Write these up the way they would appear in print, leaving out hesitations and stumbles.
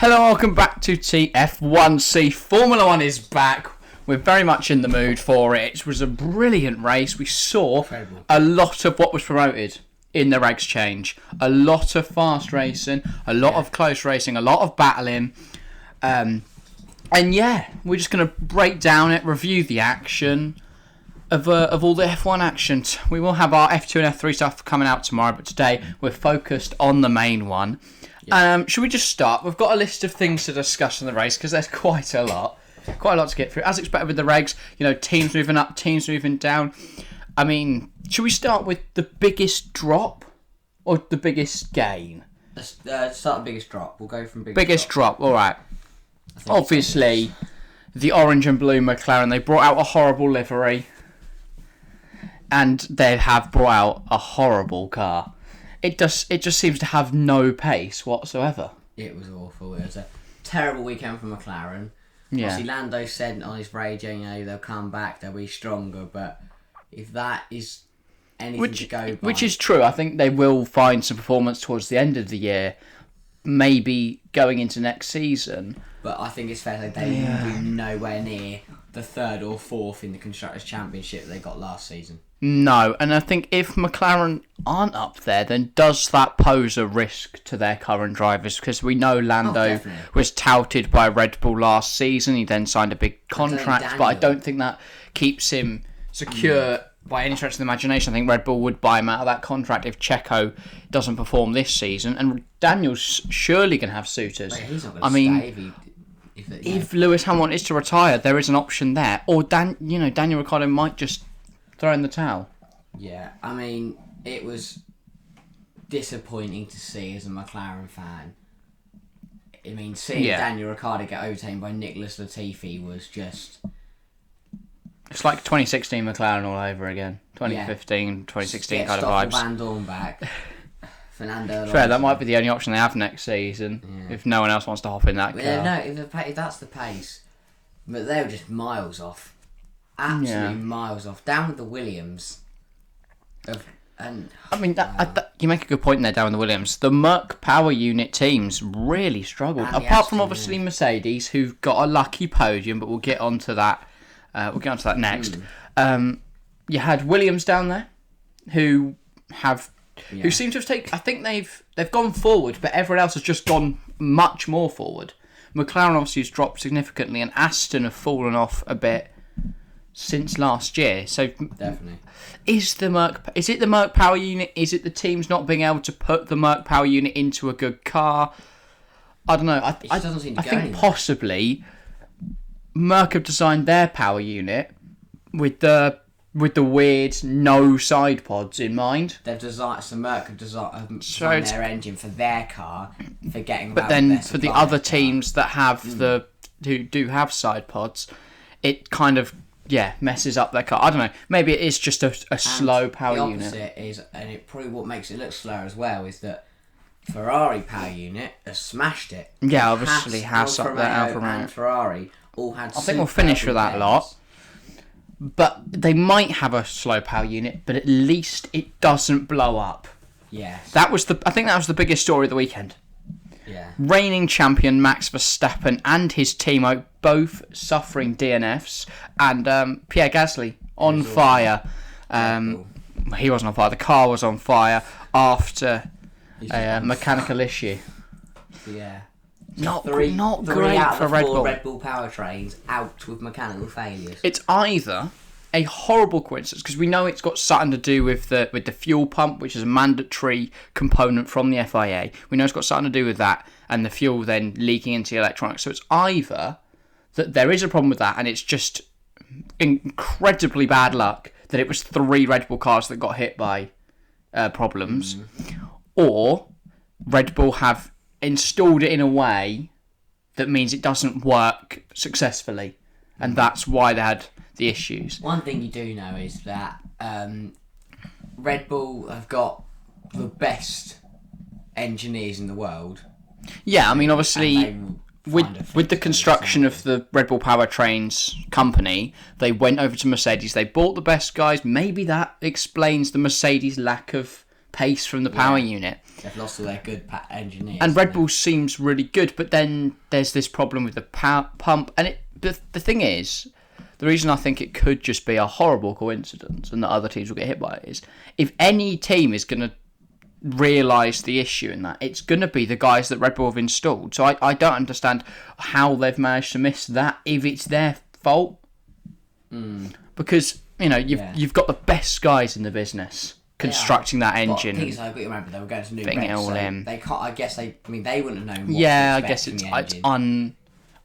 Hello, welcome back to TF1C. Formula One is back. We're very much in the mood for it. It was a brilliant race. We saw a lot of what was promoted in the regs change. A lot of fast racing, a lot of close racing, a lot of battling. And yeah, we're just going to break down it, review the action of all the F1 actions. We will have our F2 and F3 stuff coming out tomorrow, but today we're focused on the main one. Should we just start? We've got a list of things to discuss in the race because there's quite a lot to get through. As expected with the regs, teams moving up, teams moving down. I mean, should we start with the biggest drop or the biggest gain? Let's start the biggest drop. We'll go from biggest drop. All right. Obviously, the orange and blue McLaren. They brought out a horrible livery, and they have brought out a horrible car. It just seems to have no pace whatsoever. It was awful. It was a terrible weekend for McLaren. Yeah. Obviously, Lando said on his radio, they'll come back, they'll be stronger. But if that is anything to go by, which is true, I think they will find some performance towards the end of the year, maybe going into next season. But I think it's fair to say they will be nowhere near the third or fourth in the Constructors' Championship they got last season. No, and I think if McLaren aren't up there, then does that pose a risk to their current drivers? Because we know Lando was touted by Red Bull last season. He then signed a big contract, but I don't think that keeps him secure by any stretch of the imagination. I think Red Bull would buy him out of that contract if Checo doesn't perform this season. And Daniel's surely going to have suitors. Wait, he's not going to stay if Lewis Hamilton is to retire, there is an option there. Or Daniel Ricciardo might just throw in the towel. Yeah, I mean, it was disappointing to see as a McLaren fan. I mean, seeing Daniel Ricciardo get overtaken by Nicholas Latifi was just... It's like 2016 McLaren all over again. 2015, 2016 kind of vibes. Van Dorn back. Fernando. Fair, that might be the only option they have next season if no one else wants to hop in that car. No, if that's the pace. But they were just miles off. Absolutely miles off. Down with the Williams. You make a good point there, down with the Williams. The Merc power unit teams really struggled. Apart from obviously Mercedes, who've got a lucky podium, but we'll get onto that. Next. You had Williams down there, who seem to have taken. I think they've gone forward, but everyone else has just gone much more forward. McLaren obviously has dropped significantly, and Aston have fallen off a bit since last year. So definitely, is it the Merc power unit? Is it the teams not being able to put the Merc power unit into a good car? I don't know. I think possibly Merc have designed their power unit with the weird no side pods in mind. Merc have designed their engine for their car, forgetting but about then their for the other teams that have who do have side pods, it kind of messes up their car. I don't know. Maybe it is just a slow power unit. The opposite is, and it probably what makes it look slower as well, is that Ferrari power unit has smashed it. Yeah, obviously Haas up there, Alfa Romeo and Ferrari all had. I think we'll finish with that lot. But they might have a slow power unit, but at least it doesn't blow up. Yes. I think that was the biggest story of the weekend. Yeah. Reigning champion Max Verstappen and his team are both suffering DNFs, and Pierre Gasly on fire. He wasn't on fire. The car was on fire after a mechanical issue. Yeah. Not three great out for of Red four Bull. Red Bull powertrains out with mechanical failures. It's either a horrible coincidence, because we know it's got something to do with the fuel pump, which is a mandatory component from the FIA. We know it's got something to do with that, and the fuel then leaking into the electronics. So it's either that there is a problem with that, and it's just incredibly bad luck that it was 3 Red Bull cars that got hit by problems, or Red Bull have installed it in a way that means it doesn't work successfully, and that's why they had the issues. One thing you do know is that Red Bull have got the best engineers in the world. Yeah, I mean, obviously, with the construction of the Red Bull Powertrains company, they went over to Mercedes. They bought the best guys. Maybe that explains the Mercedes lack of pace from the power unit. They've lost all their good engineers. And Red Bull seems really good, but then there's this problem with the pump. And the thing is, the reason I think it could just be a horrible coincidence and that other teams will get hit by it is, if any team is going to realise the issue in that, it's going to be the guys that Red Bull have installed. So I don't understand how they've managed to miss that if it's their fault. Because, you've got the best guys in the business constructing that engine. But the thing is, I've got to remember, they were going to new fitting it all in. They can't, I guess they wouldn't have known what I to guess expect it's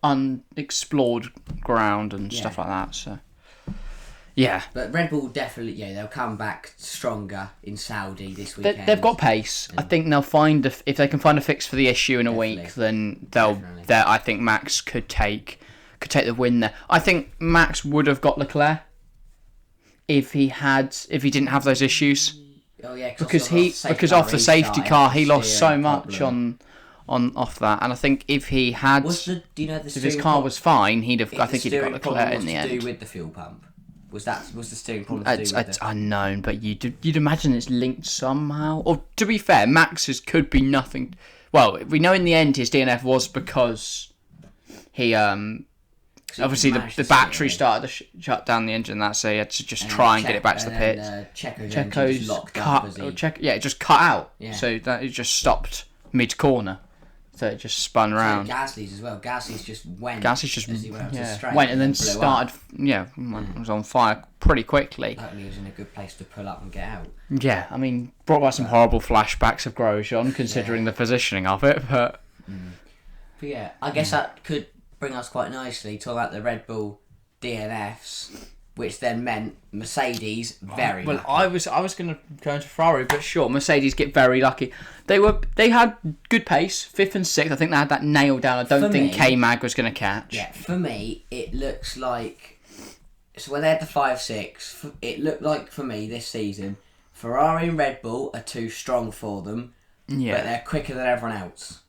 unexplored ground and stuff like that, so... Yeah. But Red Bull definitely, they'll come back stronger in Saudi this weekend. They've got pace. I think they'll find, if they can find a fix for the issue in a week, then I think Max could take the win there. I think Max would have got Leclerc if he didn't have those issues. Oh yeah, because off the safety car he lost so much on off that, and I think if he had, if his car was fine, he'd have got Leclerc in the end. To do with the fuel pump. Was the steering problem to do with it's unknown, but you'd imagine it's linked somehow. Or to be fair, Max's could be nothing. Well, we know in the end his DNF was because he obviously the battery started to shut down the engine. So he had to just try and get it back to the pits. Checo's cut. It just cut out. Yeah. So that it just stopped mid corner. So it just spun around. Gasly's as well. Gasly's just went and then started. Was on fire pretty quickly. Luckily, he was in a good place to pull up and get out. Yeah, I mean, brought back some horrible flashbacks of Grosjean, considering the positioning of it. But yeah, I guess that could bring us quite nicely to talk about the Red Bull DNFs. Which then meant Mercedes very lucky. I was going to go into Ferrari, but sure, Mercedes get very lucky. They had good pace, 5th and 6th. I think they had that nailed down. I don't think K-Mag was going to catch. Yeah, for me, it looks like... So when they had the 5-6, it looked like, for me, this season, Ferrari and Red Bull are too strong for them, but they're quicker than everyone else.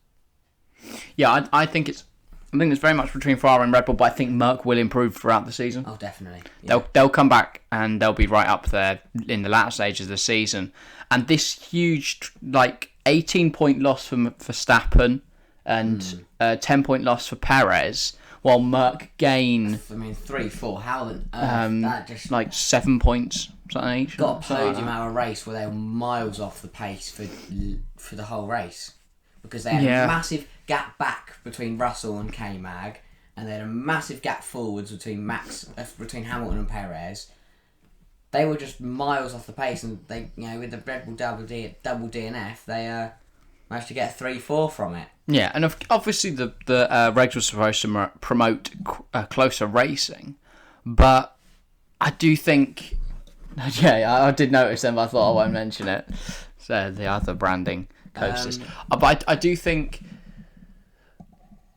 Yeah, I think it's very much between Ferrari and Red Bull, but I think Merc will improve throughout the season. Oh, definitely. Yeah. They'll come back and they'll be right up there in the latter stages of the season. And this huge, 18-point loss for Verstappen and 10-point loss for Perez, while Merc gain... 3, 4, how then? That just... 7 points, something each. Got a podium out of a race where they were miles off the pace for the whole race. Because they had a massive gap back between Russell and K-Mag, and they had a massive gap forwards between Hamilton and Perez. They were just miles off the pace, and they, with the Red Bull double DNF, they managed to get a 3-4 from it. Yeah, and obviously the regs were supposed to promote closer racing, but I do think, I did notice them, but I thought I won't mention it. So the other branding coasters, but I do think.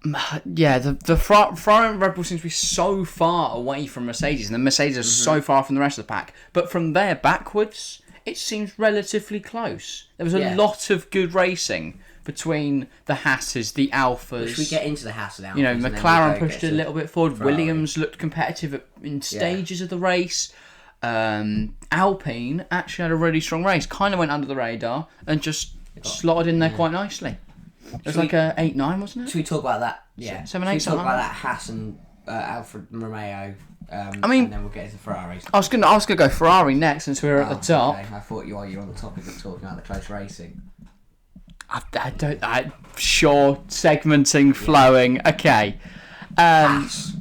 The Ferrari and Red Bull seems to be so far away from Mercedes, and the Mercedes are so far from the rest of the pack. But from there backwards, it seems relatively close. There was a lot of good racing between the Haas's, the Alphas. Which we get into the Haas and Alphas. McLaren pushed it a little bit forward. Ferrari. Williams looked competitive in stages of the race. Alpine actually had a really strong race. Kind of went under the radar and just slotted in there quite nicely. It was like a 8-9, wasn't it? Should we talk about that? Yeah. 7-8, Should we talk about that Haas and Alfa Romeo? And then we'll get into Ferraris. I was gonna go Ferrari next since we were at the top. Okay. I thought you were on the topic of talking about the close racing. Segmenting, flowing. Okay. Haas.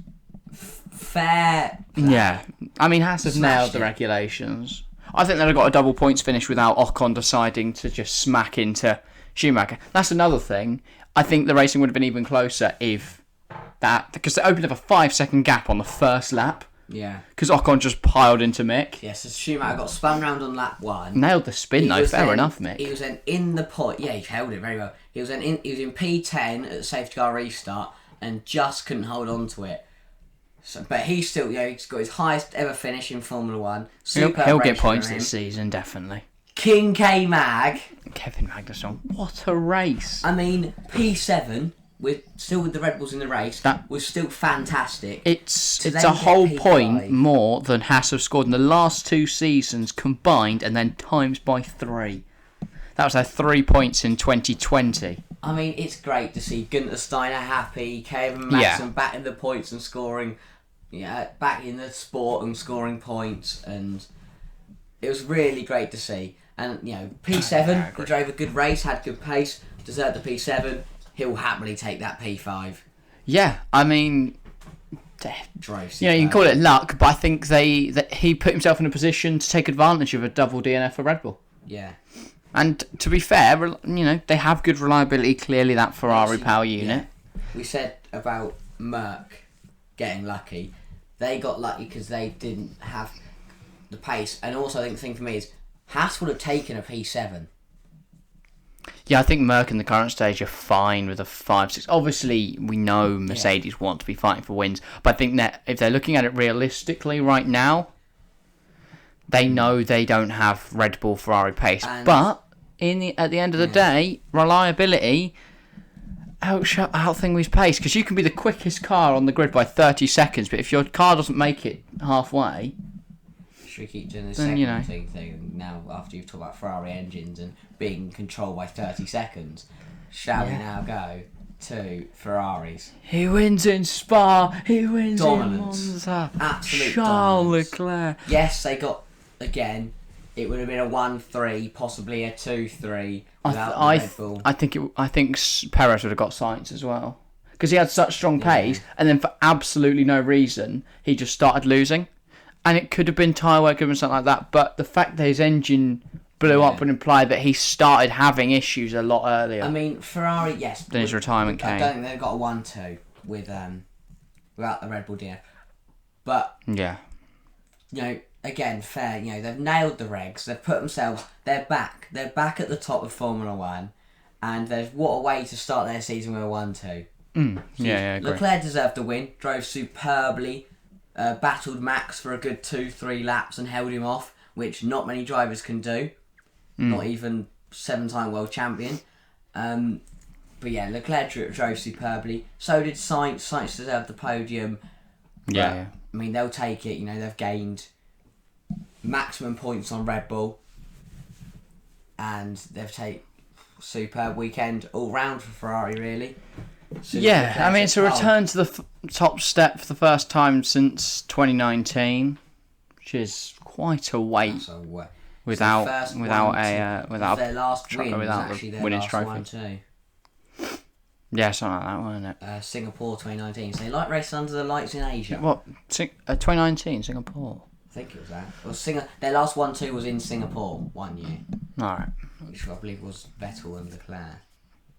Fair play. Yeah. I mean, Haas have nailed the regulations. I think they'd have got a double points finish without Ocon deciding to just smack into Schumacher. That's another thing. I think the racing would have been even closer if that, because they opened up a 5-second gap on the first lap. Yeah. Because Ocon just piled into Mick. Yes, so Schumacher got spun round on lap 1. Nailed the spin though. Fair enough, Mick. He was then in the point. Yeah, he held it very well. He was in P10 at the safety car restart and just couldn't hold on to it. So, but he's still, he's got his highest ever finish in Formula 1. He'll get points this season, definitely. King K-Mag. Kevin Magnussen. What a race. I mean, P7, with the Red Bulls in the race, that was still fantastic. It's a whole point more than Haas have scored in the last 2 seasons combined and then times by 3. That was their 3 points in 2020. I mean, it's great to see Günther Steiner happy, Kevin Magnussen back in the points and scoring, back in the sport and scoring points, and it was really great to see. And, P7, he drove a good race, had good pace, deserved the P7. He'll happily take that P5. Yeah, I mean, Drove you can call it luck, but I think that he put himself in a position to take advantage of a double DNF for Red Bull. Yeah. And to be fair, they have good reliability. Clearly, that Ferrari power unit. Yeah. We said about Merck getting lucky. They got lucky because they didn't have the pace. And also, I think the thing for me is, Haas would have taken a P7. Yeah, I think Merck in the current stage are fine with a 5-6. Obviously, we know Mercedes want to be fighting for wins. But I think that if they're looking at it realistically right now, they know they don't have Red Bull Ferrari pace. But at the end of the day, reliability outthings pace. Because you can be the quickest car on the grid by 30 seconds, but if your car doesn't make it halfway... Should we keep doing the second thing now after you've talked about Ferrari engines and being controlled by 30 seconds? Shall we now go to Ferraris? He wins in Spa. He wins dominance. in Monza. Absolute Charles dominance. Leclerc. Yes, they got, again, it would have been a 1-3, possibly a 2-3 without the Red Bull. I think Perez would have got Sainz as well. Because he had such strong pace, and then for absolutely no reason, he just started losing. And it could have been tyre wear, could have been something like that. But the fact that his engine blew up would imply that he started having issues a lot earlier. I mean, Ferrari, yes. Then his retirement came. I don't think they've got a 1-2 with without the Red Bull DNF. But, again, fair. They've nailed the regs. They've put themselves... They're back. They're back at the top of Formula One. And what a way to start their season with a 1-2. I agree. Leclerc deserved the win. Drove superbly. Battled Max for a good 2-3 laps and held him off, which not many drivers can do. Not even 7-time world champion. But yeah, Leclerc drove superbly. So did Sainz. Sainz deserved the podium. Yeah. I mean, they'll take it. They've gained maximum points on Red Bull. And they've taken superb weekend all round for Ferrari, really. I mean, it's a return to the top step for the first time since 2019, which is quite a wait without their last win was actually their winning last trophy. one too. Yeah, something like that, wasn't it? Singapore 2019. So they like racing under the lights in Asia. What? 2019 Singapore. I think it was that. Well, their last 1-2 was in Singapore 1 year. All right. Which I believe was Vettel and Leclerc.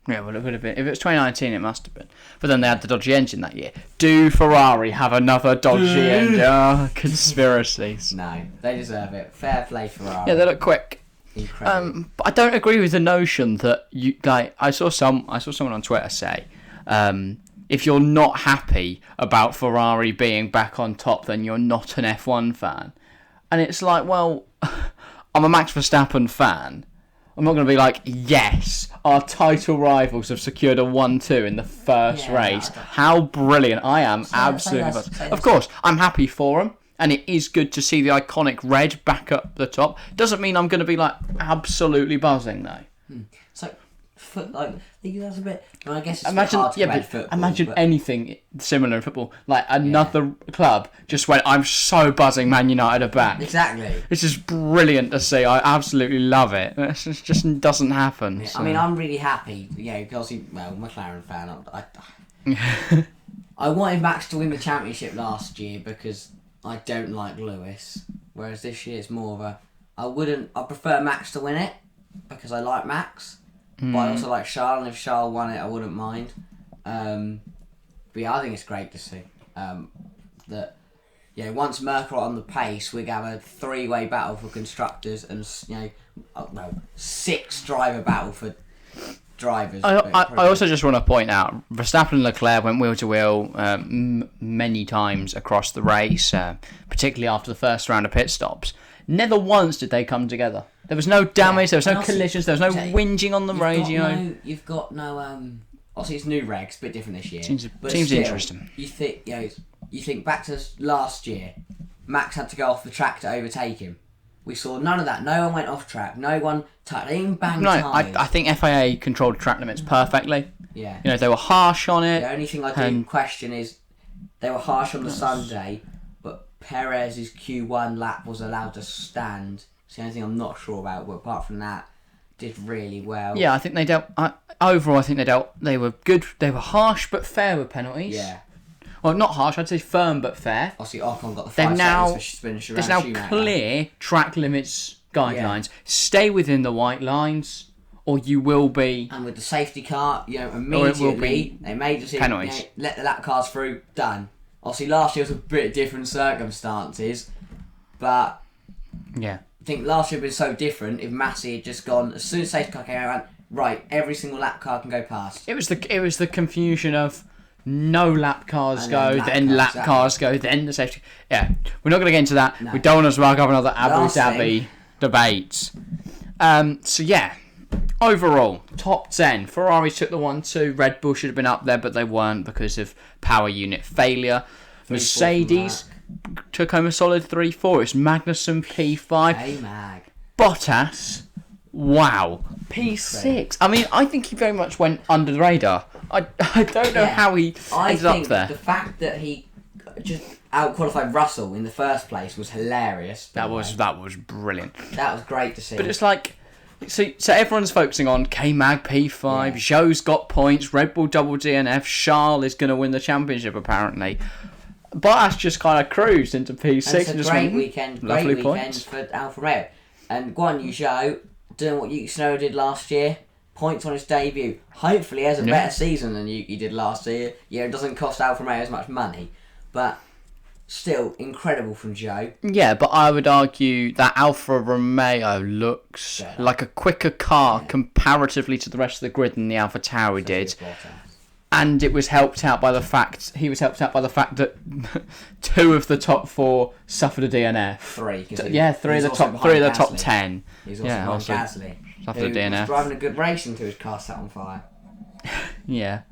Yeah, well, it would have been. If it was 2019, it must have been. But then they had the dodgy engine that year. Do Ferrari have another dodgy engine? Oh, conspiracies. No, they deserve it. Fair play, Ferrari. Yeah, they look quick. Incredible. But I don't agree with the notion that you like. I saw someone on Twitter say, if you're not happy about Ferrari being back on top, then you're not an F1 fan. And it's like, well, I'm a Max Verstappen fan. I'm not going to be like, yes, our title rivals have secured a 1-2 in the first race. How brilliant. I am absolutely buzzing. Of course, I'm happy for them. And it is good to see the iconic red back up the top. Doesn't mean I'm going to be like absolutely buzzing though. So, that's a bit. I guess it's imagine, hard to football. Imagine anything similar in football. Like another club just went, I'm so buzzing, Man United are back. Exactly. This is brilliant to see. I absolutely love it. It just doesn't happen. Yeah, so. I mean, I'm really happy. Because McLaren fan. I wanted Max to win the championship last year because I don't like Lewis. Whereas this year it's more of I prefer Max to win it because I like Max. But I also like Charles, and if Charles won it, I wouldn't mind. But yeah, I think it's great to see that. Yeah, once Merkel on the pace, we have a 3-way battle for constructors, and 6 driver battle for drivers. I also just want to point out Verstappen and Leclerc went wheel to wheel many times across the race, particularly after the first round of pit stops. Never once did they come together. There was no damage, there was no collisions, there was no whinging on the radio. You've got no obviously it's new regs, a bit different this year. Seems still, interesting. You think back to last year, Max had to go off the track to overtake him We saw none of that. No one went off track. No one touched. They even banged No, tyres. I think FIA controlled track limits perfectly. Yeah. You know, they were harsh on it. The only thing I do question is they were harsh on the Sunday, but Perez's Q1 lap was allowed to stand. It's the only thing I'm not sure about. But apart from that, did really well. Yeah, I think they dealt. Overall, I think they were good. They were harsh but fair with penalties. Yeah. Well, not harsh. I'd say firm but fair. Obviously, Ocon got the 5 seconds for spinning around. There's now clear track limits guidelines. Yeah. Stay within the white lines, or you will be. And with the safety car, immediately they made the penalties. Let the lap cars through. Done. Obviously, last year was a bit different circumstances, but yeah, I think last year would been so different if Massey had just gone as soon as safety car came out. Right, every single lap car can go past. It was the confusion of. No lap cars go, then lap cars go, then the safety. Yeah, we're not going to get into that. No. We don't want to spark up another Abu Dhabi debate. So yeah, overall, top 10. Ferrari took the 1-2. Red Bull should have been up there, but they weren't because of power unit failure. Mercedes took home a solid 3-4. It's Magnussen P5. Hey, Mag. Bottas, wow, P6. I mean, I think he very much went under the radar. I don't know how he ended up there. The fact that he just out-qualified Russell in the first place was hilarious. That was brilliant. That was great to see. But it's like, so everyone's focusing on K-Mag P5, Zhou's got points, Red Bull double DNF, Charles is going to win the championship apparently. Bottas just kind of cruised into P6. And it's a great weekend for Alfa Romeo. And Guan Yu Zhou doing what Yuki Tsunoda did last year. Points on his debut. Hopefully he has a better season than Yuki did last year. Yeah, it doesn't cost Alfa Romeo as much money. But still, incredible from Zhou. Yeah, but I would argue that Alfa Romeo looks like a quicker car comparatively to the rest of the grid than the Alfa Tauri did. And it was helped out by the fact that 2 of the top 4 suffered a DNF. 3. Three of the top 10. He's also Gasly. After the DNF. Was driving a good race until his car set on fire. Yeah.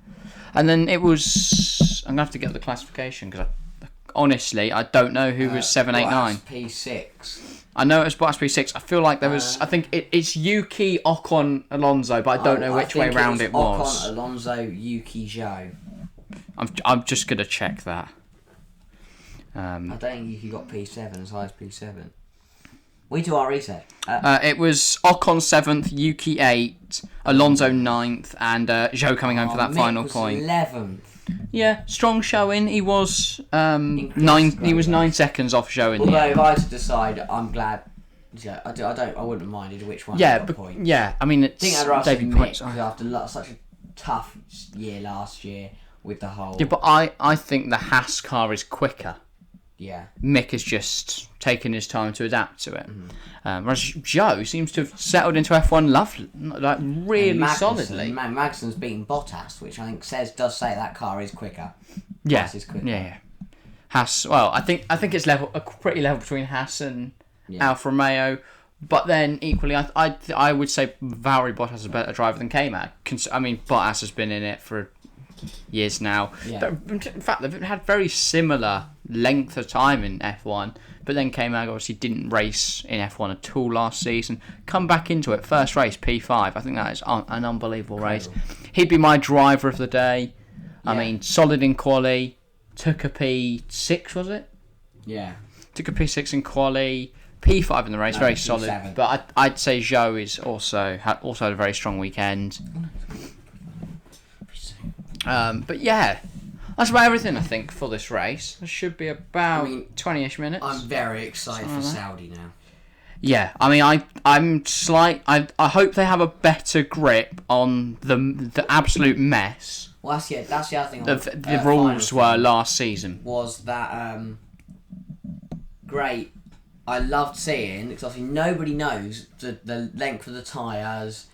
And then it was... I'm going to have to get the classification because honestly, I don't know who was 7, 8, 9. P6. I know it was Bottas P6. I feel like there was... I think it's Yuki, Ocon, Alonso, but I don't know which way round it was. Ocon, Alonso, Yuki, Zhou. I'm just going to check that. I don't think Yuki got P7 as high as P7. We do our reset. It was Ocon 7th, Yuki 8th, Alonso 9th, and Zhou coming home for that final point. 11th. Yeah, strong showing. He was 9. He was 9 seconds off showing. Although if I had to decide, I'm glad. Yeah, I wouldn't have minded which one. Yeah, but points. Yeah, I mean it's David points after such a tough year last year with the whole. Yeah, but I think the Haas car is quicker. Yeah. Mick has just taken his time to adapt to it. Whereas Zhou seems to have settled into F1 really solidly. Magnussen's beaten Bottas, which I think does say that car is quicker. Yeah. Haas is quicker. Yeah. Haas. Well, I think it's pretty level between Haas and Alfa Romeo. But then equally, I would say Valtteri Bottas is a better driver than K-Mag. I mean, Bottas has been in it for years now. Yeah. In fact, they've had very similar length of time in F1, but then K-Mag obviously didn't race in F1 at all last season. Come back into it, first race, P5. I think that is an unbelievable race. He'd be my driver of the day. Yeah. I mean, solid in quali, took a P6, was it? Yeah. Took a P6 in quali, P5 in the race, very solid. P7. But I'd say Zhou is also had a very strong weekend. But yeah, that's about everything I think for this race. It should be about 20-ish minutes. I'm very excited for Saudi now. Yeah, I mean, I hope they have a better grip on the absolute mess. Well, that's the other thing. The rules were last season. Was that great? I loved seeing because obviously nobody knows the length of the tyres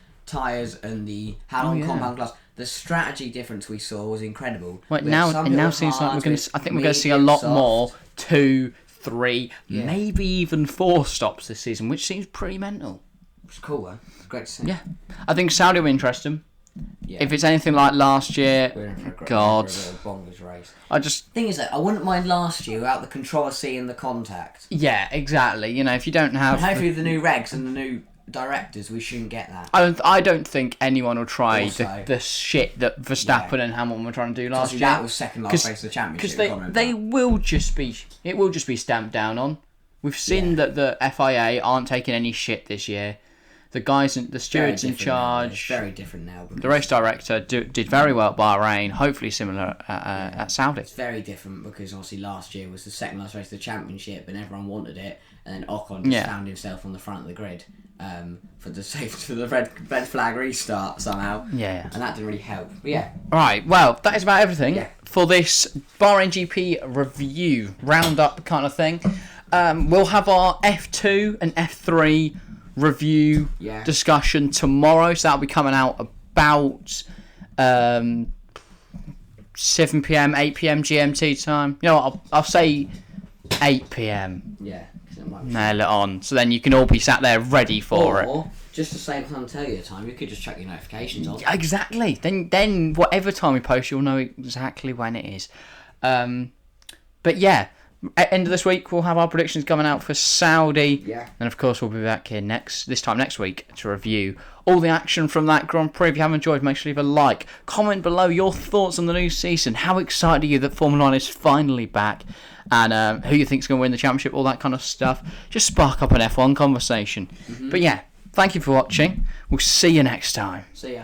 and the how long compound glass. The strategy difference we saw was incredible. It now seems like we're going to see a lot more 2, 3, maybe even 4 stops this season, which seems pretty mental. It's cool, though. It's great to see. Yeah, I think Saudi will interest them. Yeah. If it's anything like last year, We're in for a God. bonkers race. I just... Thing is, though, I wouldn't mind last year without the controversy and the contact. Yeah, exactly. You know, if you don't have... And hopefully the new regs and the new directors, we shouldn't get that. I don't think anyone will try Also, the shit that Verstappen and Hamilton were trying to do last year. That was second last race of the championship. Because they will just be... It will just be stamped down on. We've seen that the FIA aren't taking any shit this year. The guys, the stewards in charge... It's very different now. The race director did very well at Bahrain. Hopefully similar at Saudi. It's very different because obviously last year was the second last race of the championship and everyone wanted it, and then Ocon just found himself on the front of the grid for the red flag restart somehow. Yeah. And that didn't really help. But yeah. Right, well, that is about everything for this Bahrain GP review, roundup kind of thing. We'll have our F2 and F3 review discussion tomorrow, so that'll be coming out about 7 p.m, 8 p.m. GMT time. You know what, I'll say 8 p.m. Yeah. Nail it on, so then you can all be sat there ready for it. Just to save time, tell you the time, you could just check your notifications on. Exactly. Then whatever time we post, you'll know exactly when it is. But yeah, at the end of this week, we'll have our predictions coming out for Saudi. Yeah. And of course, we'll be back here this time next week to review all the action from that Grand Prix. If you haven't enjoyed, make sure you leave a like. Comment below your thoughts on the new season. How excited are you that Formula 1 is finally back? And who you think is going to win the championship, all that kind of stuff. Just spark up an F1 conversation. But yeah, thank you for watching. We'll see you next time. See ya.